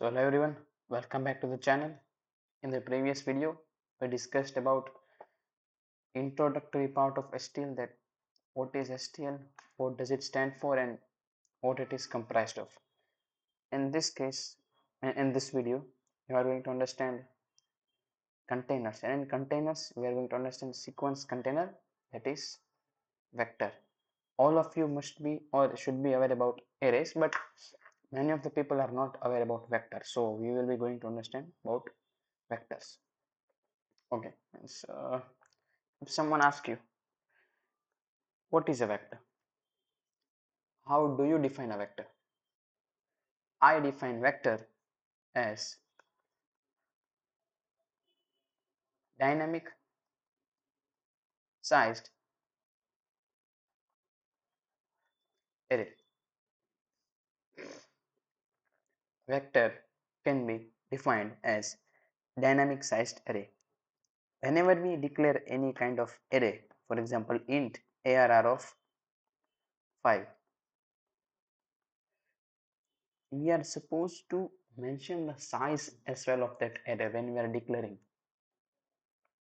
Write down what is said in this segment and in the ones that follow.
So hello everyone, welcome back to the channel. In the previous video, we discussed about introductory part of STL, that what is STL, what does it stand for, and what it is comprised of. In this case, in this video, you are going to understand containers, and in containers, we are going to understand sequence container, that is vector. All of you must be or should be aware about arrays, but many of the people are not aware about vector. So we will be going to understand about vectors. Okay, so if someone asks you, what is a vector? How do you define a vector? I define vector as dynamic sized array. Vector can be defined as dynamic sized array. Whenever we declare any kind of array, for example, int arr of 5, we are supposed to mention the size as well of that array when we are declaring.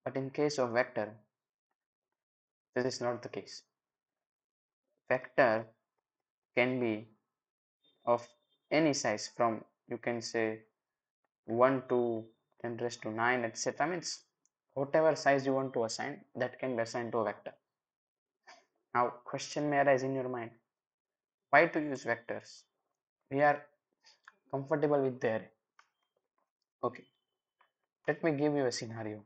But in case of vector, this is not the case. Vector can be of any size, from you can say 1 to 10 raised to 9, etc. Means whatever size you want to assign, that can be assigned to a vector. Now question may arise in your mind, why to use vectors? We are comfortable with the array. Okay, let me give you a scenario.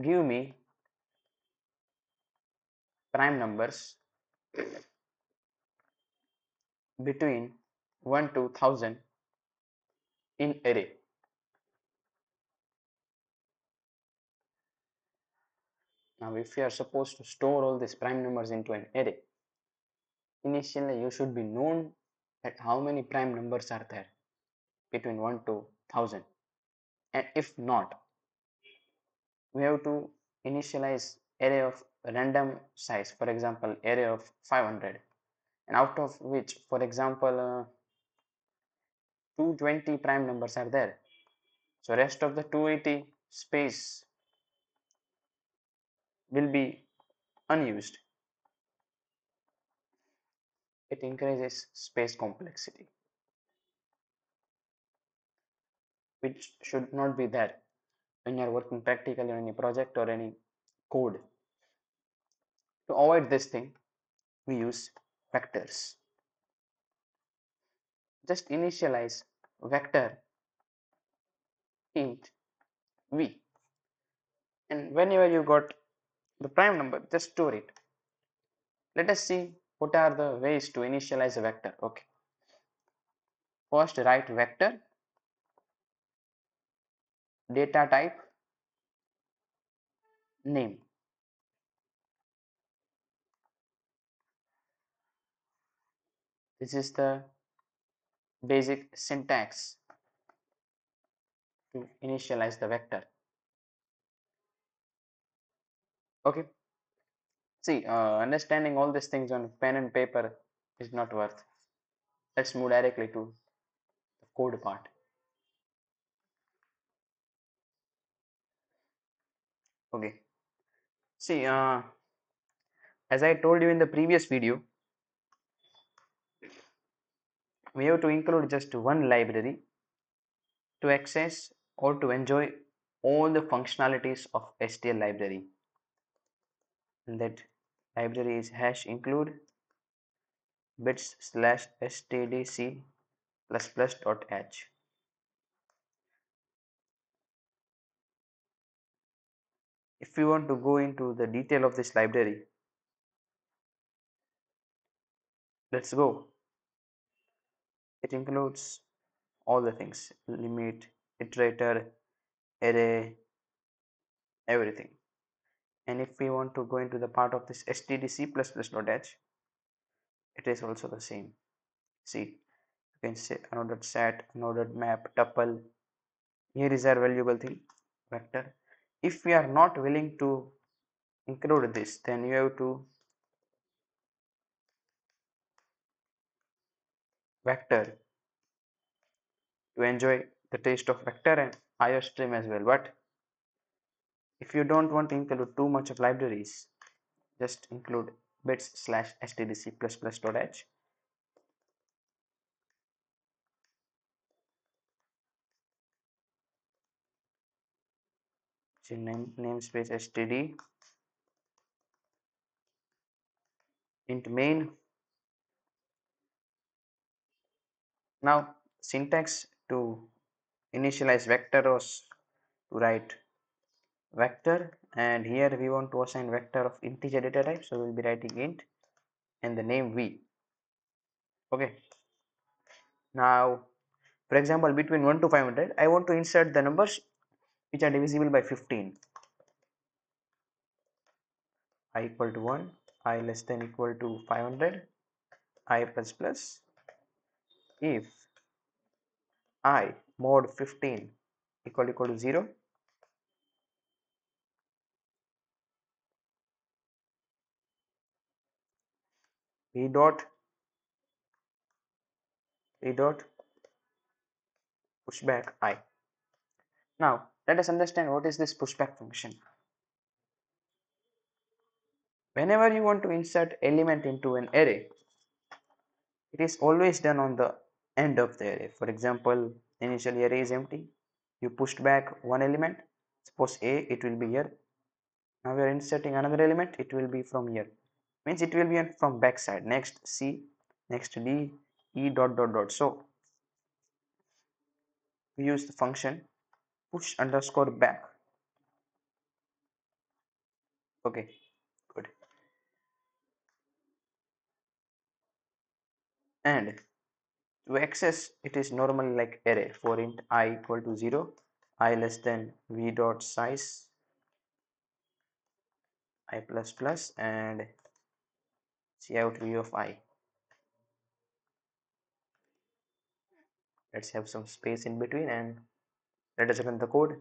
Give me prime numbers between 1 to 1000 in array. Now if you are supposed to store all these prime numbers into an array, initially you should be known that how many prime numbers are there between 1 to 1000, and if not, we have to initialize array of random size, for example array of 500, and out of which, for example, 220 prime numbers are there, so rest of the 280 space will be unused. It increases space complexity, which should not be there when you are working practically on any project or any code. To avoid this thing, we use vectors. Just initialize vector int v, and whenever you got the prime number, just store it. Let us see what are the ways to initialize a vector. Okay, first write vector data type name. This is the basic syntax to initialize the vector. Okay, see, understanding all these things on pen and paper is not worth. Let's move directly to the code part. Okay, see, as I told you in the previous video, we have to include just one library to access or to enjoy all the functionalities of STL library, and that library is hash include bits slash stdc plus plus dot h. If you want to go into the detail of this library, let's go. It includes all the things: limit, iterator, array, everything. And if we want to go into the part of this stdc plus plus dot h, it is also the same. See, you can say another set, another map, tuple. Here is our valuable thing, vector. If we are not willing to include this, then you have to vector to enjoy the taste of vector and IO stream as well. But if you don't want to include too much of libraries, just include bits slash stdc++.h. So namespace std int main. Now syntax to initialize vector was to write vector, and here we want to assign vector of integer data type, so we'll be writing int and the name v. Okay, now for example between 1 to 500 I want to insert the numbers which are divisible by 15. I equal to 1, I less than equal to 500, I plus plus if I mod 15 equal to 0, v dot pushback I. Now let us understand what is this pushback function. Whenever you want to insert element into an array, it is always done on the end of the array. For example, initially array is empty, you pushed back one element, suppose A, it will be here. Now we are inserting another element, it will be from here, means it will be from back side. Next C, next D, E dot dot dot. So we use the function push underscore back. Okay, good. And to access it is normally like array. For int I equal to 0, I less than v dot size I plus plus and cout v of I. Let's have some space in between and let us run the code.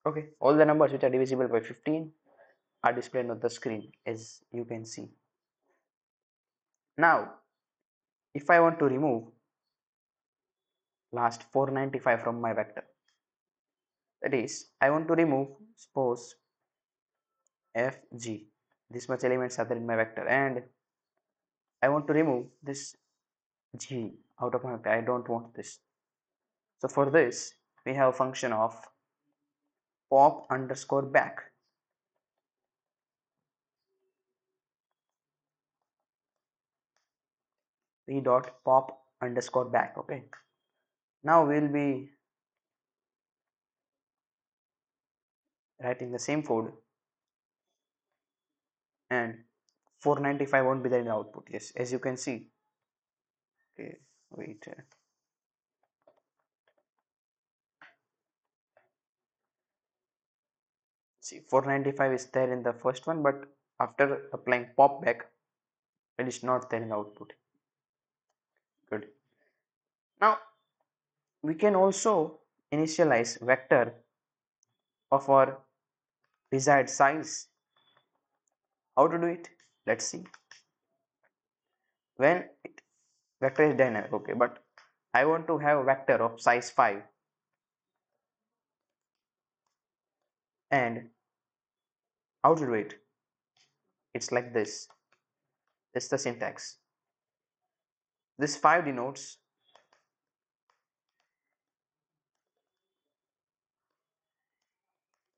Okay, all the numbers which are divisible by 15 are displayed on the screen as you can see. Now if I want to remove last 495 from my vector, that is I want to remove suppose fg, this much elements are there in my vector, and I want to remove this g out of my vector. I don't want this. So for this we have a function of pop underscore back. V dot pop underscore back. Okay, now we'll be writing the same code and 495 won't be there in the output. Yes, as you can see. Okay, wait, see 495 is there in the first one, but after applying pop back it is not there in the output. Good. Now we can also initialize vector of our desired size. How to do it? Let's see. When vector is dynamic, okay, but I want to have a vector of size 5, and how to do it? It's like this. It's the syntax. This 5 denotes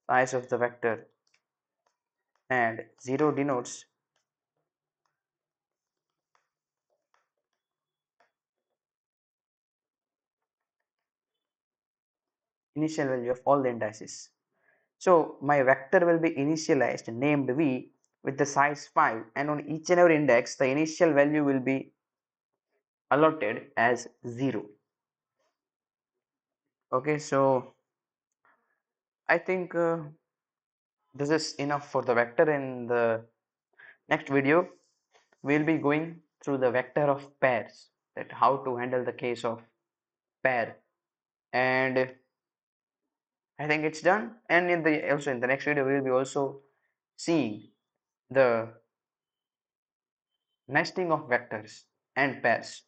size of the vector and 0 denotes initial value of all the indices. So my vector will be initialized named v with the size 5, and on each and every index the initial value will be allotted as 0. Okay, so I think this is enough for the vector. In the next video we'll be going through the vector of pairs, that how to handle the case of pair, and I think it's done. And in the next video we will be also seeing the nesting of vectors and pairs.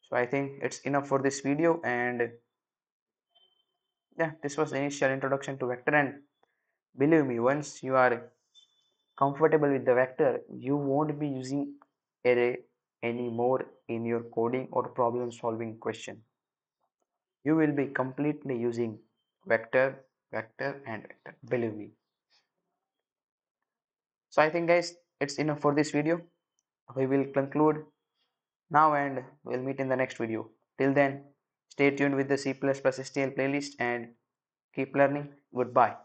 So I think it's enough for this video, and yeah, this was the initial introduction to vector. And believe me, once you are comfortable with the vector, you won't be using array anymore in your coding or problem solving question. You will be completely using vector, vector and vector, believe me. So I think guys, it's enough for this video. We will conclude now and we'll meet in the next video. Till then, stay tuned with the C++ STL playlist and keep learning. Goodbye.